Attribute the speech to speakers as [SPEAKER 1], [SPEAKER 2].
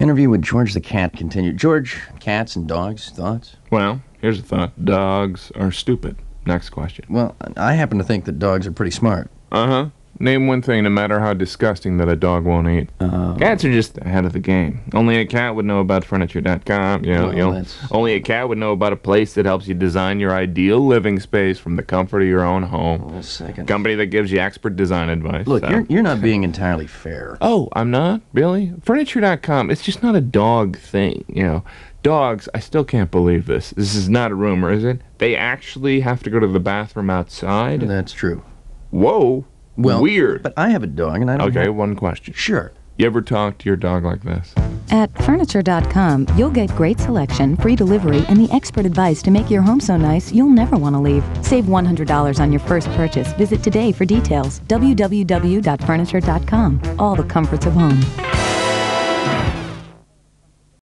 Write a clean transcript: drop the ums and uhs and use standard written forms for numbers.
[SPEAKER 1] Interview with George the cat continued. George, cats and dogs, thoughts?
[SPEAKER 2] Well, here's a thought. Dogs are stupid. Next question.
[SPEAKER 1] Well, I happen to think that dogs are pretty smart.
[SPEAKER 2] Uh-huh. Name one thing, no matter how disgusting, that a dog won't eat. Cats are just ahead of the game. Only a cat would know about Furniture.com. Only a cat would know about a place that helps you design your ideal living space from the comfort of your own home.
[SPEAKER 1] Hold on a second.
[SPEAKER 2] Company that gives you expert design advice.
[SPEAKER 1] Look, you're not being entirely fair.
[SPEAKER 2] Oh, I'm not? Really? Furniture.com, it's just not a dog thing, Dogs, I still can't believe this. This is not a rumor, is it? They actually have to go to the bathroom outside?
[SPEAKER 1] That's true.
[SPEAKER 2] Whoa.
[SPEAKER 1] Well,
[SPEAKER 2] weird.
[SPEAKER 1] But I have a dog, and I don't
[SPEAKER 2] Okay, one question.
[SPEAKER 1] Sure.
[SPEAKER 2] You ever talk to your dog like this?
[SPEAKER 3] At Furniture.com, you'll get great selection, free delivery, and the expert advice to make your home so nice you'll never want to leave. Save $100 on your first purchase. Visit today for details. www.furniture.com. All the comforts of home.